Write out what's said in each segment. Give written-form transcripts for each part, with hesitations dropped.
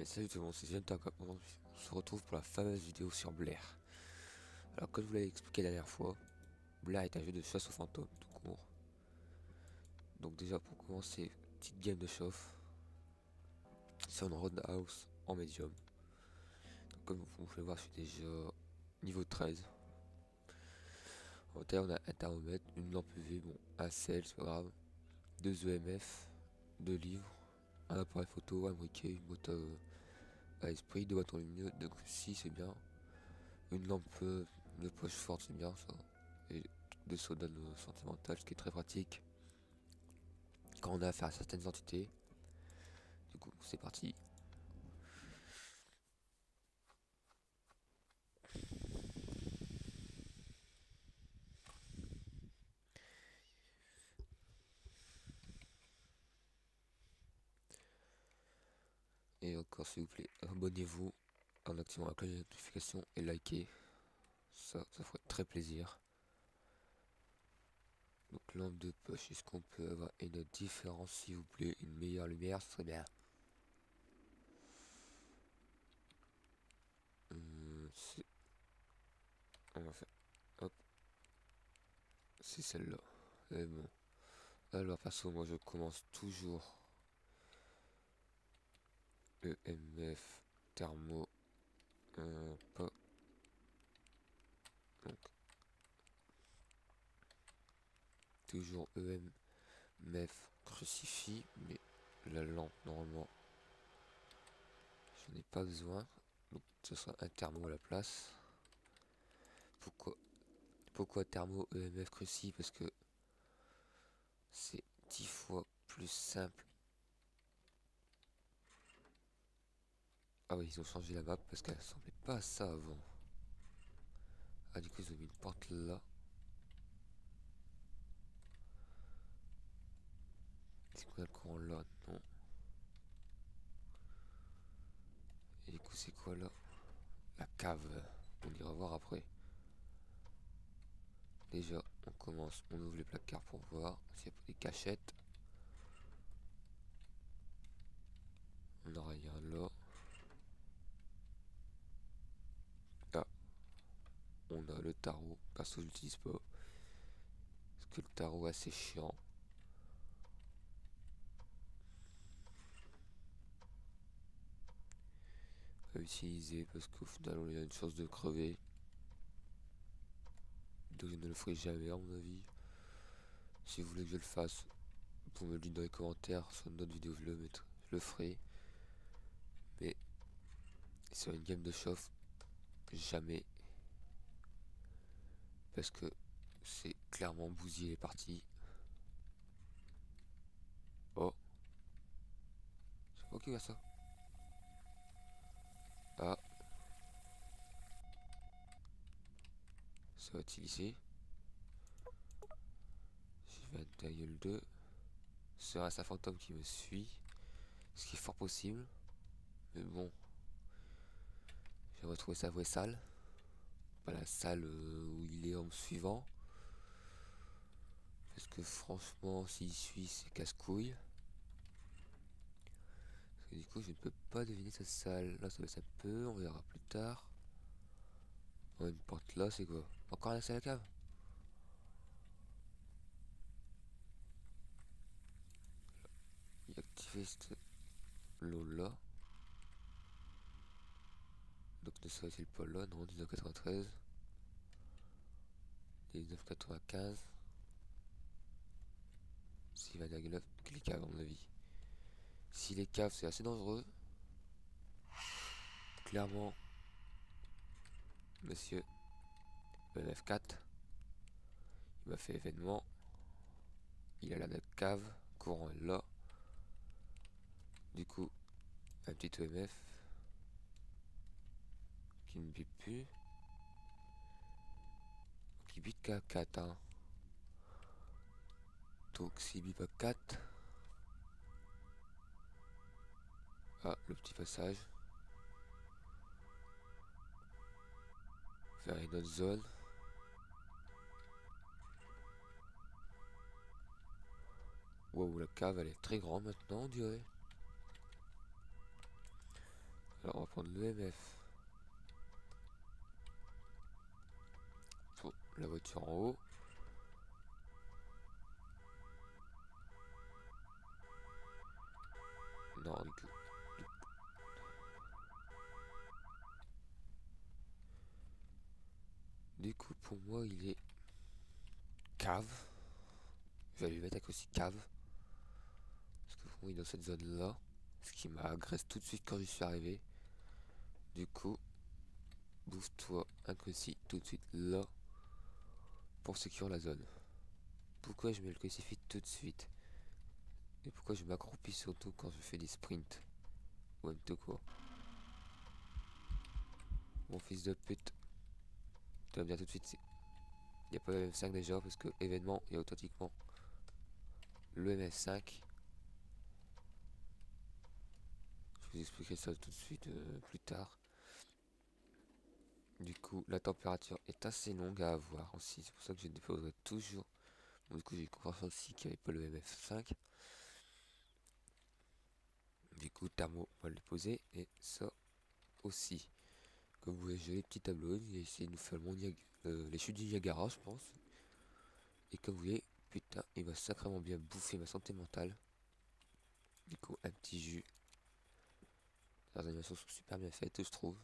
Et salut tout le monde, c'est Zentaka. On se retrouve pour la fameuse vidéo sur Blair. Alors comme je vous l'avais expliqué la dernière fois, Blair est un jeu de chasse aux fantômes tout court. Donc déjà pour commencer, petite game de chauffe. C'est un roundhouse en médium. Donc, comme vous pouvez voir, je suis déjà niveau 13. En hauteur, on a un thermomètre, une lampe UV, bon, un sel, c'est pas grave. 2 EMF, 2 livres, un appareil photo, un briquet, une boîte à esprit, 2 bâtons lumineux, 2 crucifix, c'est bien. Une lampe de poche forte, c'est bien ça. Et 2 sodas sentimentales, ce qui est très pratique quand on a affaire à certaines entités. Du coup, c'est parti. Et encore, s'il vous plaît, abonnez-vous en activant la cloche de notification et likez. Ça ferait très plaisir. Donc, lampe de poche, est-ce qu'on peut avoir une différence, s'il vous plaît? Une meilleure lumière, ce serait bien. On va faire. Hop. C'est celle-là. Et bon. Alors, perso, moi je commence toujours EMF, thermo, pas. Donc, toujours EMF, crucifix, mais la lampe, normalement, je n'ai pas besoin. Donc, ce sera un thermo à la place. Pourquoi thermo, EMF, crucifix? Parce que c'est 10 fois plus simple. Ah oui, ils ont changé la map parce qu'elle ressemblait pas à ça avant. Ah, du coup, ils ont mis une porte là. C'est quoi le courant là? Non. Et du coup, c'est quoi là? La cave. On ira voir après. Déjà, on commence, on ouvre les placards pour voir s'il n'y a pas des cachettes. On aura rien là. Ah, on a le tarot. Perso, je l'utilise pas. Parce que le tarot est assez chiant. Pas utiliser parce qu'au final, on a une chance de crever. Donc, je ne le ferai jamais, à mon avis. Si vous voulez que je le fasse, vous pouvez me le dire dans les commentaires. Sur une autre vidéo, je le ferai. Mais sur une game de chauffe, jamais. Parce que c'est clairement bousiller les parties. Oh, c'est pas qui va ça? Ah, ça va utiliser. Je vais à gueule 2. Serait-ce un fantôme qui me suit? Ce qui est fort possible. Mais bon, j'ai retrouvé sa vraie salle. Pas la salle où il est en me suivant. Parce que franchement, s'il suit, c'est casse-couille. Parce que du coup, je ne peux pas deviner sa salle. Là, ça baisse un peu, on verra plus tard. Oh, une porte là, c'est quoi? Encore un salle à cave? Il a activé cette l'eau là. Donc ne serait-il pas là? Non, 1993. 1995. S'il va dire les caves, à mon avis. Si les caves, c'est assez dangereux. Clairement, monsieur EF4, il m'a fait événement. Il a la cave, courant est là. Du coup, un petit EMF qui ne bip plus. Qui bip qu'à 4, hein. Donc s'il bip à 4. Ah, le petit passage. Vers une autre zone. Wow, la cave elle est très grande maintenant, on dirait. Alors on va prendre l'EMF pour la voiture en haut. Non, du coup pour moi il est cave. Je vais lui mettre aussi cave. Parce que pour moi il est dans cette zone là. Ce qui m'agresse tout de suite quand je suis arrivé. Du coup, bouffe-toi un crucifix tout de suite là. Pour sécuriser la zone. Pourquoi je mets le crucifix tout de suite? Et pourquoi je m'accroupis surtout quand je fais des sprints? Ou même tout quoi. Mon fils de pute. Tu vas bien tout de suite. Il n'y a pas le M5 déjà parce que événement, il y a automatiquement le MS5. Je vous expliquerai ça tout de suite plus tard. Du coup, la température est assez longue à avoir aussi. C'est pour ça que je déposerai toujours. Bon, du coup, j'ai compris aussi qu'il n'y avait pas le MF5. Du coup, thermo, on va le déposer. Et ça aussi. Comme vous voyez, j'ai les petits tableaux. J'ai essayé de nous faire les chutes du Niagara, je pense. Et comme vous voyez, putain, il va sacrément bien bouffer ma santé mentale. Du coup, un petit jus. Les animations sont super bien faites, je trouve.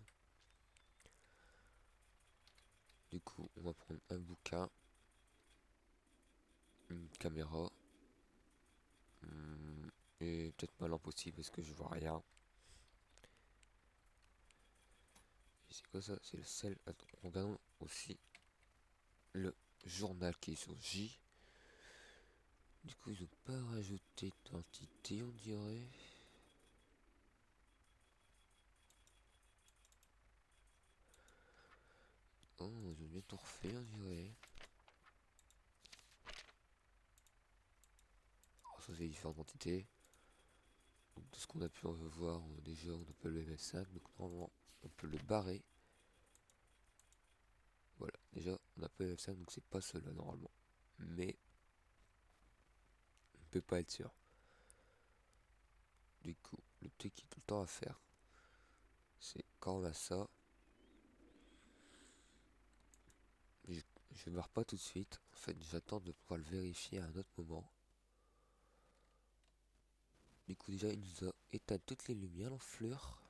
Du coup, on va prendre un bouquin, une caméra, et peut-être ma lampe aussi parce que je vois rien. Et c'est quoi ça? C'est le sel. Attends, regardons aussi le journal qui est sur J. Du coup, ils ont pas rajouté d'entité, on dirait. Oh, ils ont bien tout refait, on dirait. Oh, ça, c'est différentes entités. Donc, de ce qu'on a pu en voir, déjà, on appelle le MS5. Donc, normalement, on peut le barrer. Voilà, déjà, on appelle le MS5, donc c'est pas cela normalement. Mais, on peut pas être sûr. Du coup, le truc qui est tout le temps à faire, c'est quand on a ça, je ne barre pas tout de suite. En fait, j'attends de pouvoir le vérifier à un autre moment. Du coup, déjà, il nous a éteint toutes les lumières en fleurs.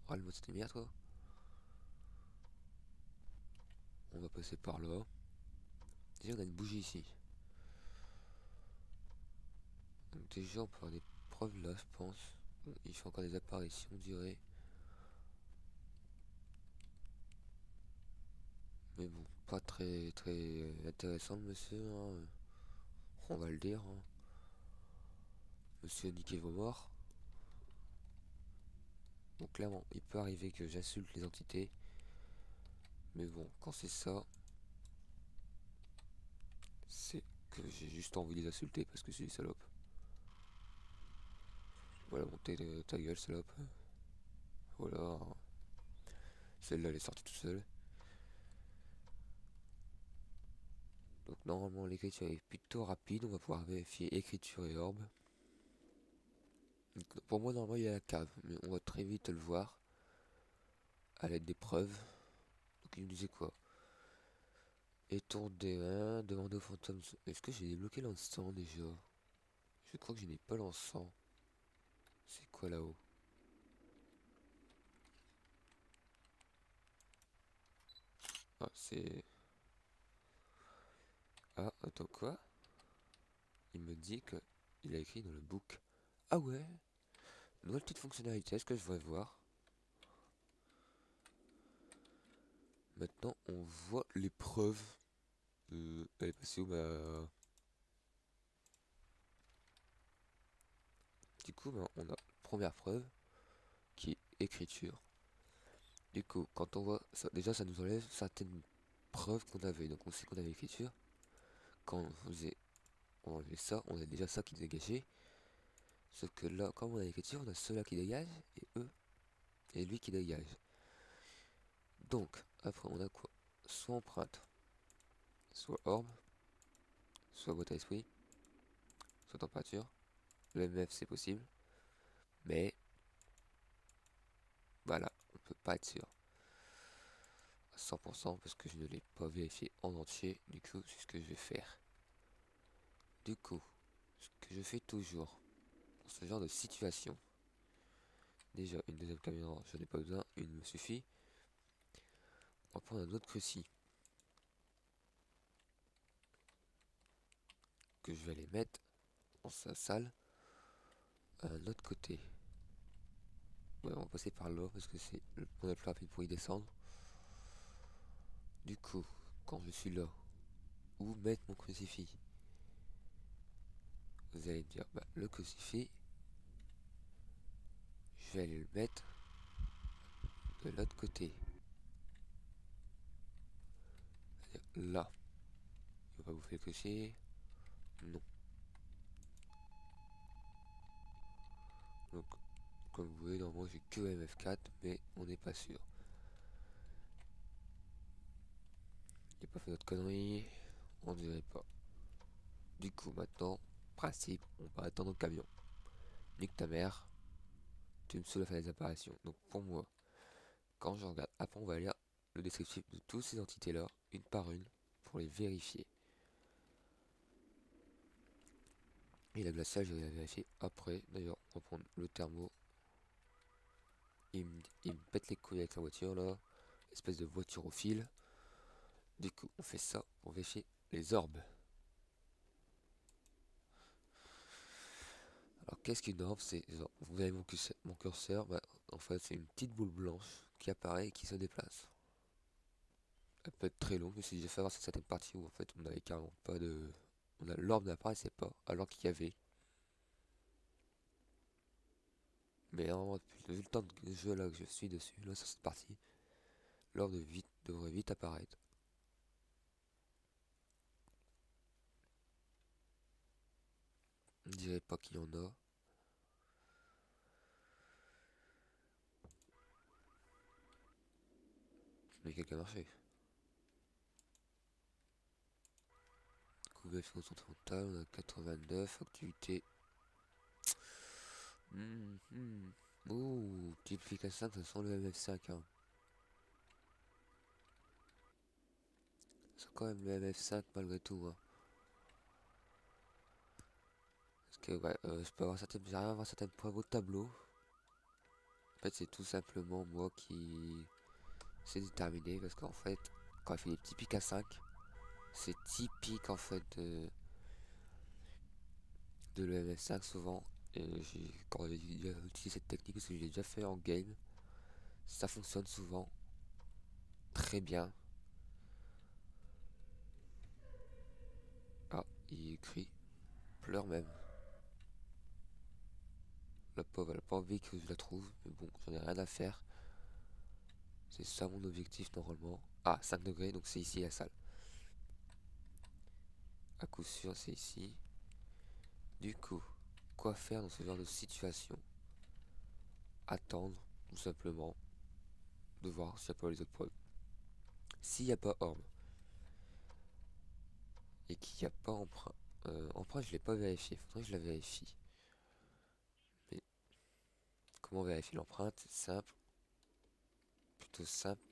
Râle-moi cette lumière, toi. On va passer par là. Déjà, on a une bougie ici. Donc, déjà, on peut avoir des preuves là, je pense. Bon, il fait encore des apparitions, on dirait. Mais bon, pas très très intéressant, le monsieur. Hein. On va le dire. Hein. Monsieur niquez vos morts. Bon, clairement, il peut arriver que j'insulte les entités. Mais bon, quand c'est ça, c'est que j'ai juste envie de les insulter parce que c'est des salopes. Voilà, bon, ta gueule, salope. Voilà. Celle-là, elle est sortie toute seule. Donc, normalement, l'écriture est plutôt rapide. On va pouvoir vérifier écriture et orbe. Donc, pour moi, normalement, il y a la cave. Mais on va très vite le voir à l'aide des preuves. Donc, il nous disait quoi? Étourder D1, demander au fantôme. Est-ce que j'ai débloqué l'encens déjà? Je crois que je n'ai pas l'encens. C'est quoi là-haut? Ah, c'est. Ah, attends, quoi? Il me dit que il a écrit dans le book. Ah ouais? Nouvelle petite fonctionnalité, est-ce que je vais voir? Maintenant, on voit les preuves. Elle est passée où ma. Du coup, ben, on a première preuve qui est écriture. Du coup, quand on voit ça, déjà ça nous enlève certaines preuves qu'on avait. Donc on sait qu'on avait écriture. Quand on enlevait ça, on a déjà ça qui dégageait. Sauf que là, comme on a l'écriture, on a ceux-là qui dégagent et eux et lui qui dégage. Donc, après on a quoi? Soit empreinte, soit orbe, soit boîte à esprit, soit température. Le MF c'est possible. Mais voilà, on peut pas être sûr à 100% parce que je ne l'ai pas vérifié en entier. Du coup, c'est ce que je vais faire. Du coup, ce que je fais toujours dans ce genre de situation, déjà une deuxième caméra, j'en ai pas besoin, une me suffit. On va prendre un autre cruci que je vais aller mettre dans sa salle à l'autre côté. Ouais, on va passer par là parce que c'est le point le plus rapide pour y descendre. Du coup, quand je suis là, où mettre mon crucifix? Vous allez me dire, bah, le crucifix, je vais aller le mettre de l'autre côté. C'est-à-dire là. Il va pas bouffer le crucifix. Non. Donc, comme vous voyez, normalement j'ai que MF4, mais on n'est pas sûr. J'ai pas fait d'autres conneries. On dirait pas. Du coup, maintenant, principe, on va attendre le camion. Nique ta mère. Tu me saoules à faire des apparitions. Donc pour moi, quand je regarde, après on va lire le descriptif de toutes ces entités-là, une par une, pour les vérifier. Et la glaciale, je vais la vérifier après. D'ailleurs, on va prendre le thermo. Il me pète les couilles avec la voiture là. Espèce de voiture au fil. Du coup, on fait ça pour vérifier les orbes. Alors, qu'est-ce qu'une orbe? C'est, vous avez mon curseur, bah, en fait, c'est une petite boule blanche qui apparaît et qui se déplace. Elle peut être très longue, mais c'est déjà fait avoir certaines parties où en fait on avait carrément pas de. L'orbe n'apparaissait pas, alors qu'il y avait. Mais normalement, vu le temps de jeu là que je suis dessus, là sur cette partie, l'orbe devrait vite apparaître. On dirait pas qu'il y en a. Mais quelqu'un a marché. Couverture sentimentale, on a 89, activité. Ouh, multiplication 5, ça sent le MF5. Hein. C'est quand même le MF5 malgré tout. Hein. Parce que ouais, je peux avoir certaines, j'arrive à avoir certaines preuves au tableau. En fait, c'est tout simplement moi qui sais déterminer parce qu'en fait, quand il fait des petits pics à 5, c'est typique en fait de l'EMF5 souvent. Et quand j'ai utilisé cette technique, parce que je l'ai déjà fait en game, ça fonctionne souvent très bien. Ah, il crie, pleure même. La pauvre, elle a pas envie que je la trouve, mais bon, j'en ai rien à faire. C'est ça mon objectif normalement. Ah, 5 degrés, donc c'est ici la salle. À coup sûr, c'est ici. Du coup, quoi faire dans ce genre de situation? Attendre, tout simplement, de voir s'il n'y a pas les autres preuves. S'il n'y a pas orbe et qu'il n'y a pas emprunt, emprunt je l'ai pas vérifié, faudrait que je la vérifie. Mais comment vérifier l'empreinte? Simple, plutôt simple.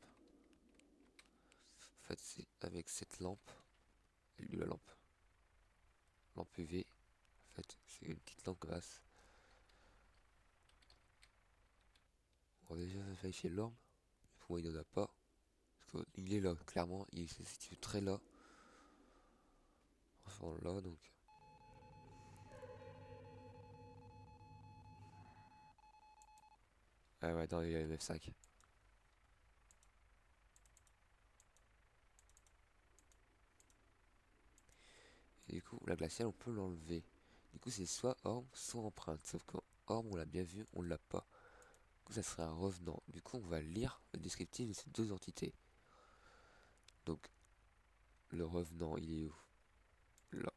En fait, c'est avec cette lampe, la lampe UV. En fait, c'est une petite lampe basse. On va déjà vérifier l'orbe. Pour moi, il n'y en a pas. Parce qu'il est là, clairement, il se situe très là. Franchement, là, donc. Ah ouais, dans les MF5. Et du coup, la glaciale, on peut l'enlever. Du coup, c'est soit orbe, soit empreinte. Sauf qu'en orbe, on l'a bien vu, on l'a pas. Du coup, ça serait un revenant. Du coup, on va lire le descriptif de ces deux entités. Donc, le revenant, il est où? Là.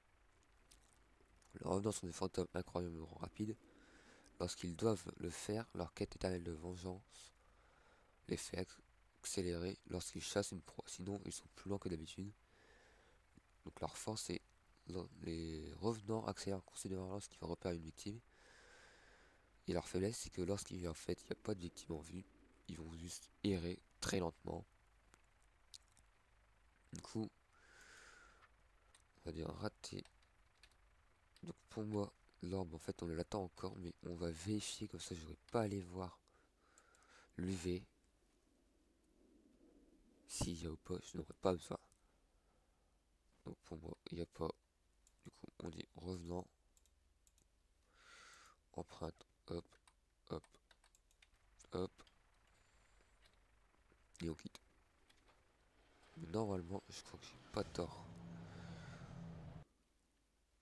Le revenant sont des fantômes incroyablement rapides. Lorsqu'ils doivent le faire, leur quête éternelle de vengeance les fait accélérer lorsqu'ils chassent une proie. Sinon, ils sont plus lents que d'habitude. Donc, leur force est les revenants accélèrent considérablement lorsqu'ils vont repérer une victime. Et leur faiblesse, c'est que lorsqu'il en fait, il n'y a pas de victime en vue, ils vont juste errer très lentement. Du coup, on va dire raté. Donc pour moi, l'orbe, en fait, on l'attend encore, mais on va vérifier, comme ça, je n'aurai pas à aller voir l'UV. S'il y a ou pas, je n'aurai pas besoin. Donc pour moi, il n'y a pas. Du coup, on dit revenant. Empreinte. Hop, hop, hop. Et on quitte. Mais normalement, je crois que j'ai pas tort.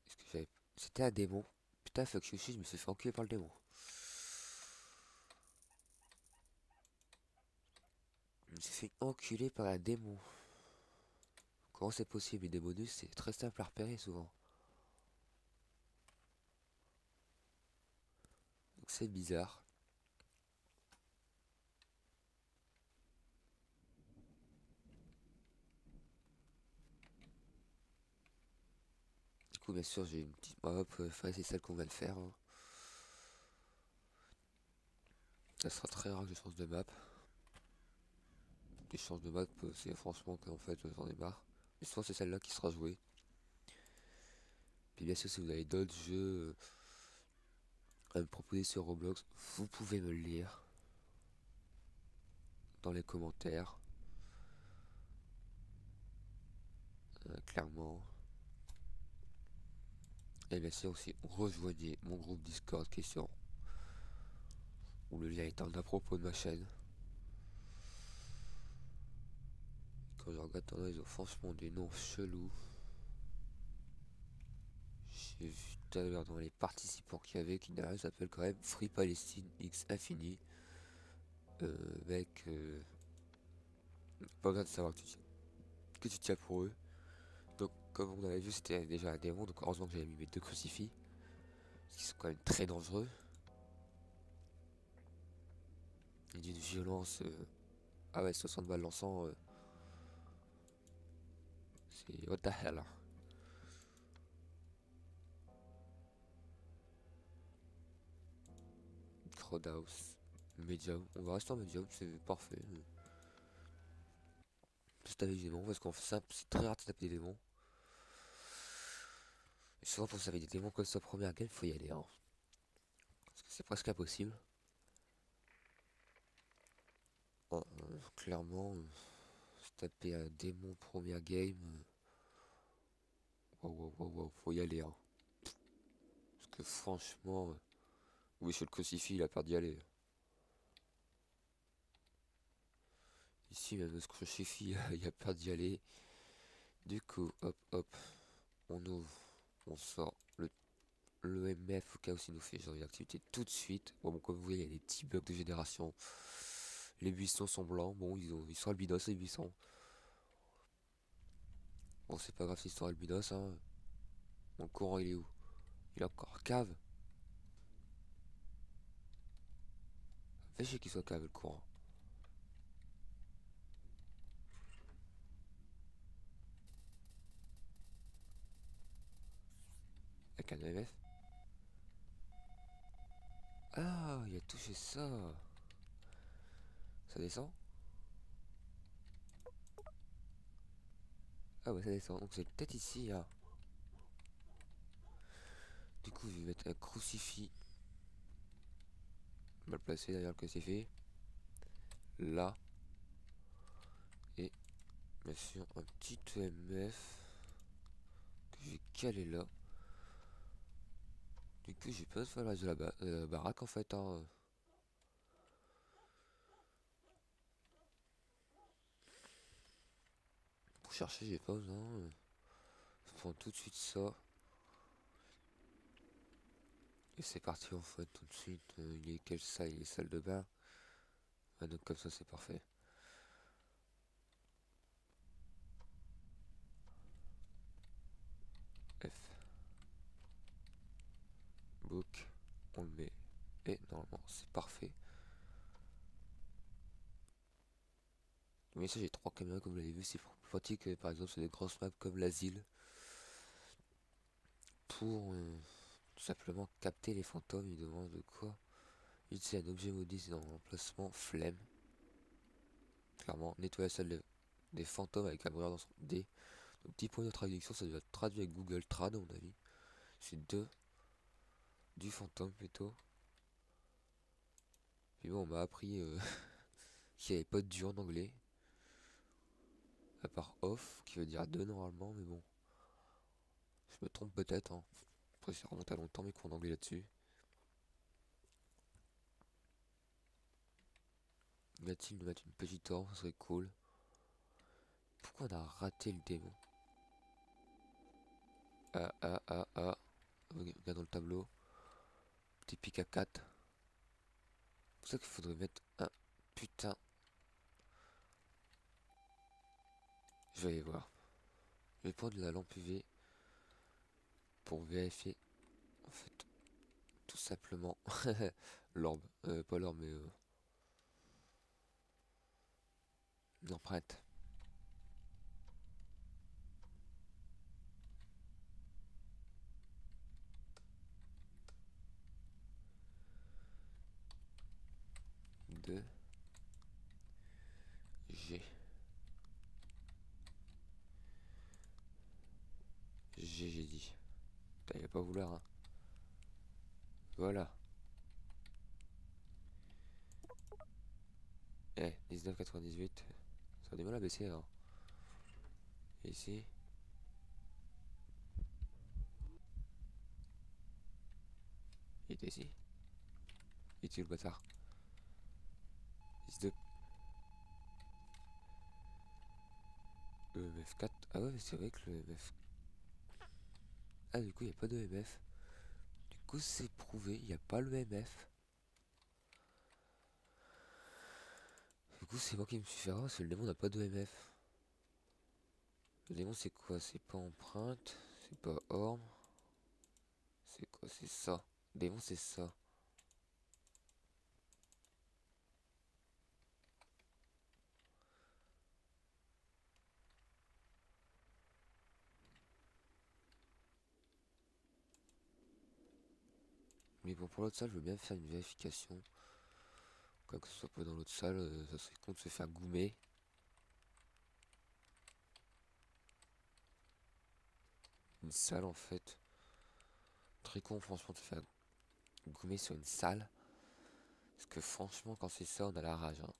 Est-ce que j'avais. C'était un démon. Putain, fuck Yoshi, je me suis fait enculer par le démon. Je me suis fait enculer par un démon. Comment c'est possible? Et des bonus, c'est très simple à repérer souvent. Donc c'est bizarre. Du coup, bien sûr, j'ai une petite map. Enfin, c'est celle qu'on va le faire, hein. Ça sera très rare que je change de map. Les changes de map, c'est franchement qu'en fait, j'en ai marre. Mais souvent, c'est celle-là qui sera jouée. Puis bien sûr, si vous avez d'autres jeux à me proposer sur Roblox, vous pouvez me le lire dans les commentaires. Clairement. Et bien sûr aussi, rejoignez mon groupe Discord question où le lien est en à propos de ma chaîne. Quand je regarde dans ils ont franchement des noms chelous. J'ai vu tout à l'heure dans les participants qu'il y avait qui derrière s'appelle quand même Free Palestine X Infini. Mec, pas besoin de savoir que tu tiens pour eux. Donc comme on avait vu c'était déjà un démon, donc heureusement que j'avais mis mes 2 crucifix. Parce qu'ils sont quand même très dangereux. Et d'une violence. Ah ouais, 60 balles l'encens. C'est what the hell. Crowdhouse. Medium. On va rester en medium, c'est parfait. Juste avec des démons, parce qu'en fait c'est très rare de taper des démons. Et souvent pour taper des démons comme ça première game, faut y aller, hein. Parce que c'est presque impossible. Oh, clairement, se taper un démon première game. Wow, faut y aller, hein. Parce que franchement, oui, sur le crucifix, il a peur d'y aller. Ici, même ce crucifix, il a peur d'y aller. Du coup, hop, on ouvre, on sort le MF au cas où il nous fait genre une activité tout de suite. Bon, comme vous voyez, il y a des petits bugs de génération. Les buissons sont blancs. Bon, ils sont albinos les buissons. Bon, c'est pas grave s'ils sont albinos, hein. Mon courant, il est où? Il est encore cave. Fait chier qu'il soit cave le courant. Avec un MF. Ah, il a touché ça. Ça descend? Ah ouais, ça descend. Donc c'est peut-être ici, hein. Du coup, je vais mettre un crucifix. Mal placé derrière le crucifix. Là. Et bien sûr, un petit EMF que je vais caler là. Du coup, j'ai pas de faire de la baraque en fait, hein. Pour chercher, j'ai pas besoin. Je prends tout de suite ça. Et c'est parti en fait, tout de suite. Il est quelle salle? Il est salle de bain. Ah, donc comme ça, c'est parfait. F. Book. On le met. Et normalement, c'est parfait. Mais ça, j'ai 3 caméras comme vous l'avez vu. C'est pratique, par exemple, sur des grosses maps comme l'asile. Pour tout simplement capter les fantômes. Ils demandent de quoi? Utiliser un objet maudit, c'est dans l'emplacement flemme. Clairement, nettoyer la salle des fantômes avec un brûleur dans son dé. Donc, petit point de traduction, ça doit être traduit avec Google Trad, à mon avis. C'est du fantôme plutôt. Puis bon, on m'a appris qu'il n'y avait pas de du en anglais. À part off, qui veut dire deux normalement, mais bon. Je me trompe peut-être, hein. Après, ça remonte à longtemps, mes cours d'anglais là-dessus. Va-t-il nous mettre une petite ordre, ça serait cool. Pourquoi on a raté le démon? Ah. Regardons le tableau. Petit pic à 4. C'est pour ça qu'il faudrait mettre un putain. Je vais aller voir. Je vais prendre la lampe UV pour vérifier. En fait, tout simplement. L'orbe. Pas l'orbe, mais l'empreinte. De G. J'ai dit. Putain, il va pas vouloir, hein. Voilà. Eh, 19,98. Ça a du mal à baisser, hein. Et ici. Il était ici. Il était où le bâtard? X2. EMF4. Ah ouais, mais c'est vrai que le EMF. Ah, du coup, il n'y a pas de EMF. Du coup, c'est prouvé, il n'y a pas le EMF. Du coup, c'est moi qui me suis fait avoir parce que le démon n'a pas de EMF. Le démon, c'est quoi? C'est pas empreinte. C'est pas orbe. C'est quoi? C'est ça. Le démon, c'est ça. Mais bon, pour l'autre salle, je veux bien faire une vérification. Quoi que ce soit pas dans l'autre salle, ça serait con de se faire goumer. Une salle, en fait. Très con, franchement, de se faire goumer sur une salle. Parce que franchement, quand c'est ça, on a la rage, hein.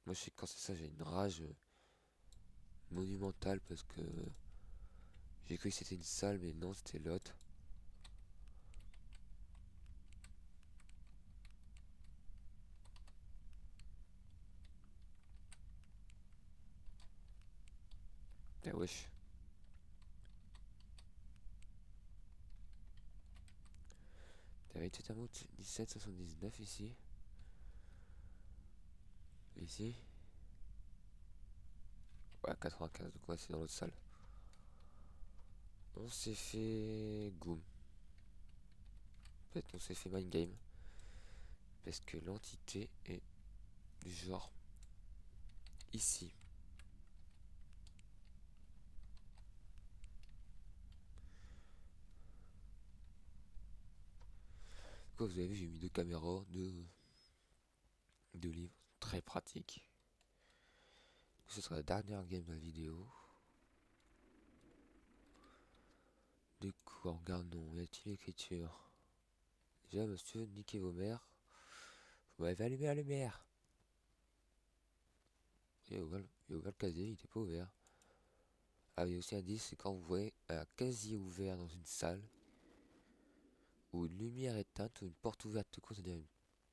Moi, je sais que quand c'est ça, j'ai une rage monumentale parce que j'ai cru que c'était une salle, mais non, c'était l'autre. Ah wesh. T'avais été un mot 17,79 ici. Ici. Ouais, 95, donc ouais, c'est dans l'autre salle. On s'est fait goom. En fait, on s'est fait mind game. Parce que l'entité est du genre ici. Comme vous avez vu, j'ai mis deux caméras, deux livres. Très pratique. Ce sera la dernière game de la vidéo. Du coup, regardons. Y a-t-il l'écriture? Déjà, monsieur, niquez vos mères. Vous m'avez allumé la lumière. Il a ouvert le casier, il était pas ouvert. Ah, il y a aussi un indice, c'est quand vous voyez un casier ouvert dans une salle, ou une lumière éteinte, ou une porte ouverte, tout court, c'est-à-dire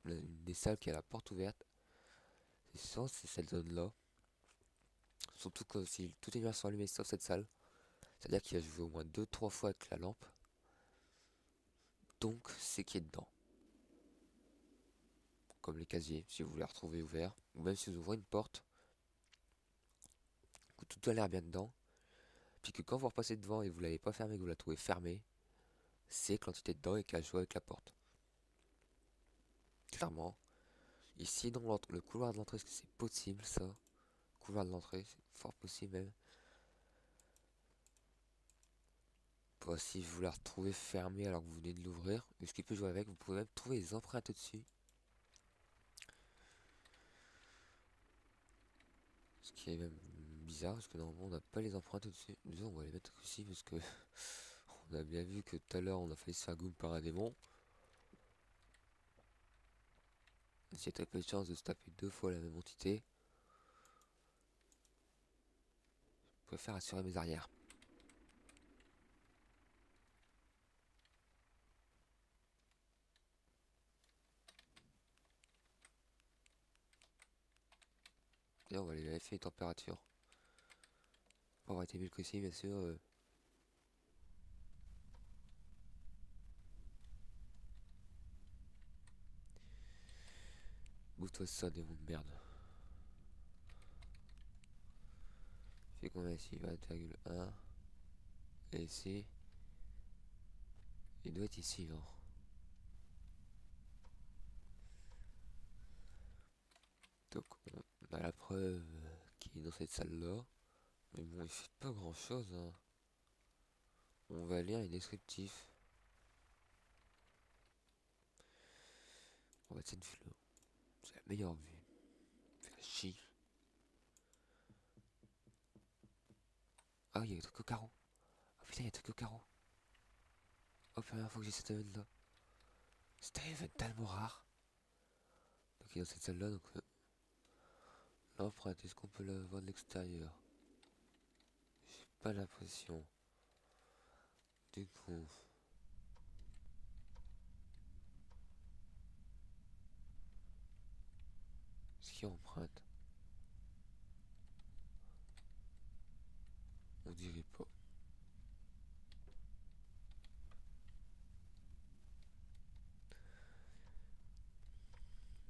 une des salles qui a la porte ouverte. C'est ça, c'est cette zone-là. Surtout que si toutes les lumières sont allumées sauf cette salle, c'est-à-dire qu'il a joué au moins deux trois fois avec la lampe. Donc, c'est qui est dedans. Comme les casiers, si vous voulez retrouver ouvert, ou même si vous ouvrez une porte, que tout a l'air bien dedans, puis que quand vous repassez devant et vous l'avez pas fermé, que vous la trouvez fermée, c'est que l'entité est dedans et qu'elle a joué avec la porte. Clairement. Ici, dans le couloir de l'entrée, est-ce que c'est possible ça? Couloir de l'entrée, c'est fort possible même. Si vous la retrouvez fermée alors que vous venez de l'ouvrir, ou ce qui peut jouer avec, vous pouvez même trouver des empreintes dessus. Ce qui est même bizarre parce que normalement on n'a pas les empreintes dessus. Déjà on va les mettre ici parce que on a bien vu que tout à l'heure on a failli se faire goût par un démon. Il y a très peu de chance de se taper 2 fois la même entité. Je préfère assurer mes arrières. Et on va aller vérifier les températures. Pour avoir été mieux que ici, bien sûr. Bouffe-toi ça, démon de merde. Fait combien ici? 20,1. Et ici. Il doit être ici, non? Donc on a la preuve qui est dans cette salle-là. Mais bon, il fait pas grand-chose, hein. On va lire les descriptifs. On va cette vue-là. C'est la meilleure vue. Fait la chie. Ah, il y a des trucs au carreau. Oh putain, il y a des trucs au carreau. Oh, première fois que j'ai cet event là. C'est un event tellement rare. Donc il est dans cette salle là, donc l'empreinte, est-ce qu'on peut la voir de l'extérieur? J'ai pas l'impression. Du coup. Est-ce qu'il y a empreinte? On dirait pas.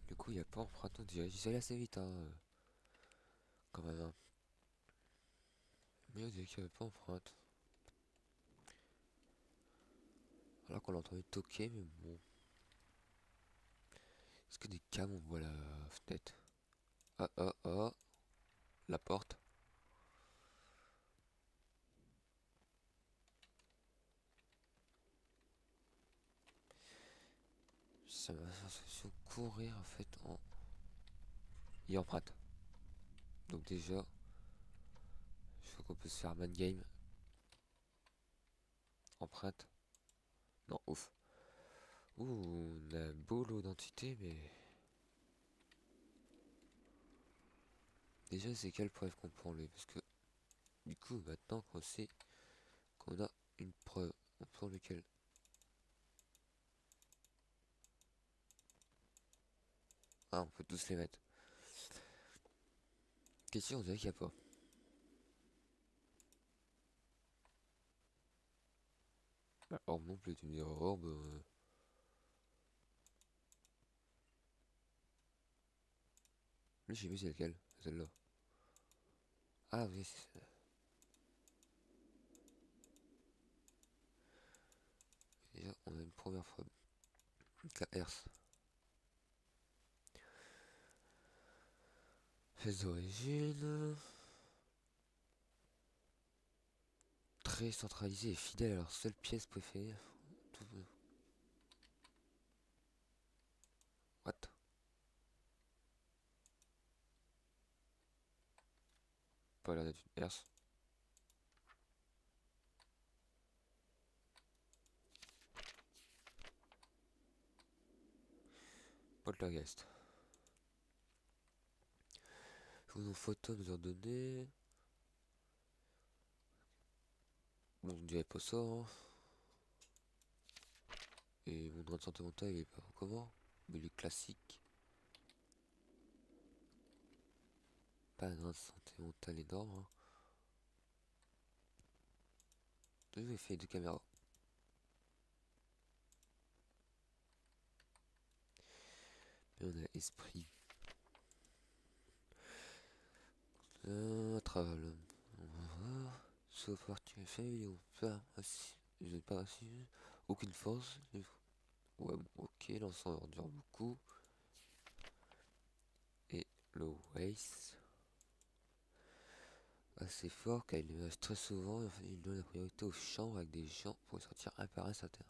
Du coup il n'y a pas empreinte, on dirait. J'y suis allé assez vite hein. Quand même hein. Mais on dirait qu'il n'y avait pas empreinte. Alors qu'on l'a entendu toquer, mais bon. Est-ce que des cams on voit la fenêtre? Ah ah ah. La porte. Ça m'a fait courir en fait en... Il emprunte. Donc déjà, je crois qu'on peut se faire man game. Empreinte. Non, ouf. Ouh, on a un beau lot d'entités, mais... Déjà, c'est quelle preuve qu'on peut enlever? Parce que, du coup, maintenant qu'on sait qu'on a une preuve, on peut enlever lequel? Ah, on peut tous les mettre. Question, on dirait qu'il n'y a pas. Bah, orbe non plus, tu me dis orbe... Lui, je sais plus c'est lequel, celle-là. Ah oui, c'est celle-là. Déjà, on a une première preuve. La herse. Pièce d'origine. Très centralisée et fidèle à leur seule pièce préférée. Tout... What? Pas l'air d'être une herse. Poltergeist. Nos photos nous ont donné. Bon, on dirait pas ça, hein. Et mon droit de santé mentale, il est pas comment? Mais il est classique. Pas un droit de santé mentale énorme, hein. J'ai vu fait 2 caméras. Mais on a esprit. À travers l'homme. On va voir. Sauf voir tu es fait, on peut je n'ai pas reçu aucune force. Ouais, bon, ok, l'ensemble dure beaucoup. Et le waste. assez fort car il déménage très souvent et enfin, il donne la priorité aux chambres avec des gens pour les sortir un par un sa terre.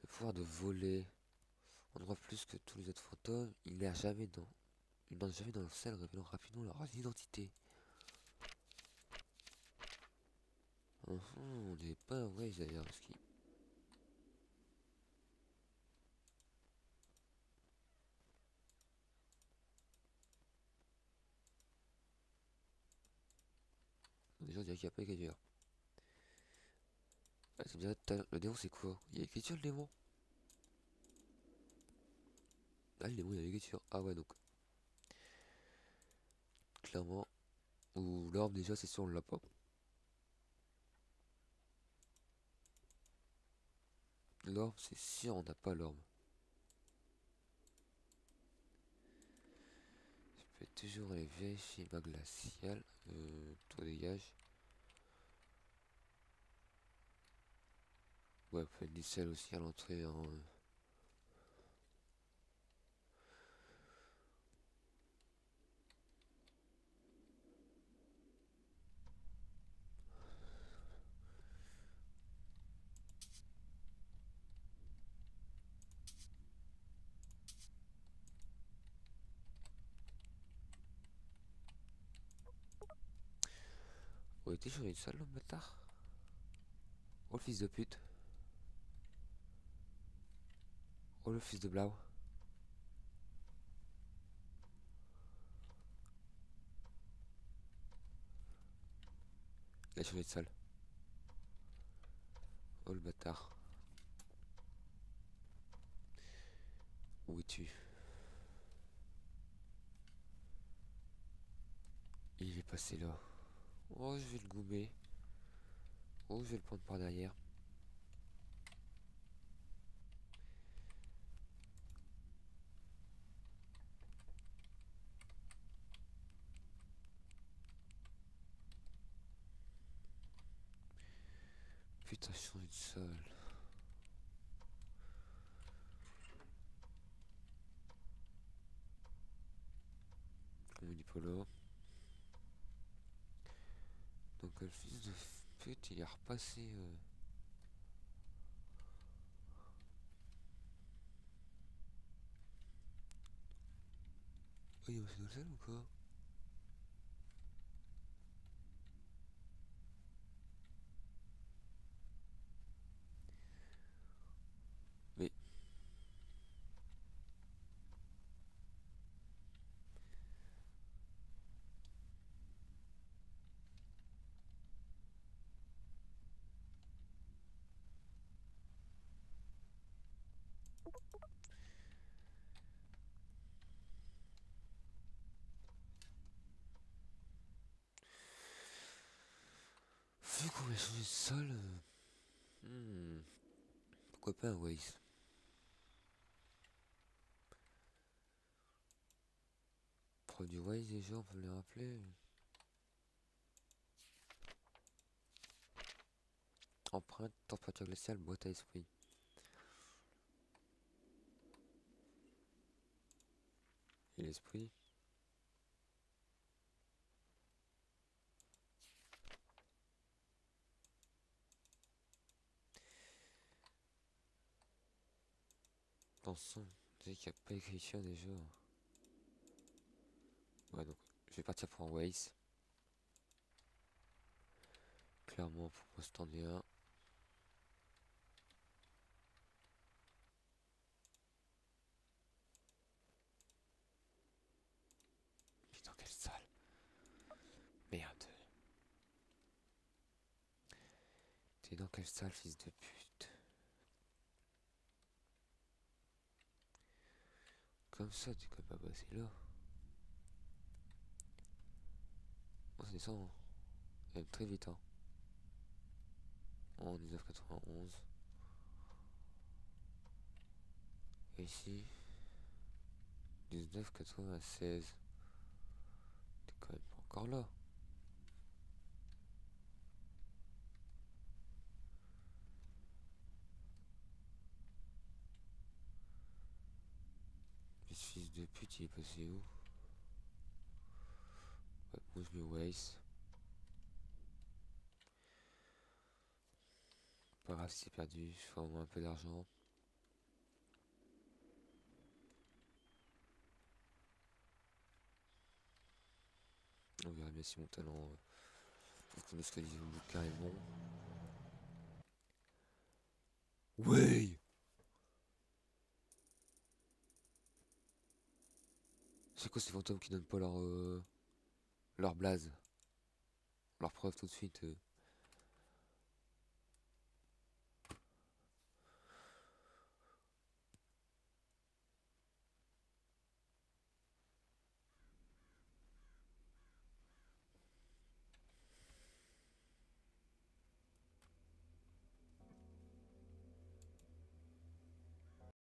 Le pouvoir de voler. On voit plus que tous les autres fantômes, il n'entre jamais dans le sel, révélant rapidement leur identité. On n'est pas un Waze d'ailleurs, parce qu'il... Déjà, on dirait qu'il n'y a pas d'écriture. Ah, ça me dirait, le démon c'est quoi? Il y a écriture le démon? Ah, le démon il y a l'écriture. Ah ouais, donc. Clairement. Ou l'orbe déjà, c'est sûr, on l'a pas. L'orbe, c'est sûr, on n'a pas l'orbe. Je peux toujours aller vérifier ma glaciale. Toi dégage. Ouais, on peut mettre du sel aussi à l'entrée. Hein. Oh, t'es sur une salle, le bâtard. Oh, le fils de pute. Oh, le fils de Blau. Il a changé de salle. Oh, le bâtard. Où es-tu? Il est passé là. Oh, je vais le goumer. Oh, je vais le prendre par derrière. Putain, je change de salle. Comme il dit Polo. Donc, le fils de pute, il est repassé. Oh, il est passé dans la salle ou quoi? Mais. Vu qu'on a changé de salle. Pourquoi pas un Waze? Prendre du Waze déjà, on peut me les rappeler. Empreinte, température glaciale, boîte à esprit. Et l'esprit? Pensons. Tu sais qu'il n'y a pas d'écriture déjà. Ouais, donc je vais partir pour un Waze. Clairement, pour poster en un. Putain, quelle salle. Merde. T'es dans quelle salle, fils de pute? Comme ça, tu peux pas passer là. Oh, ça descend. Hein. Même très vite. Hein. En 1991. Et ici. 1996. T'es quand même pas encore là. Mais ce fils de pute, il est passé où? Ouais, moi je mets Waze. pas grave si c'est perdu, je ferai au moins un peu d'argent. On verra bien si mon talent pour commercialiser mon bouquin est bon. Ouais. C'est quoi ces fantômes qui donnent pas leur blaze, leur preuve tout de suite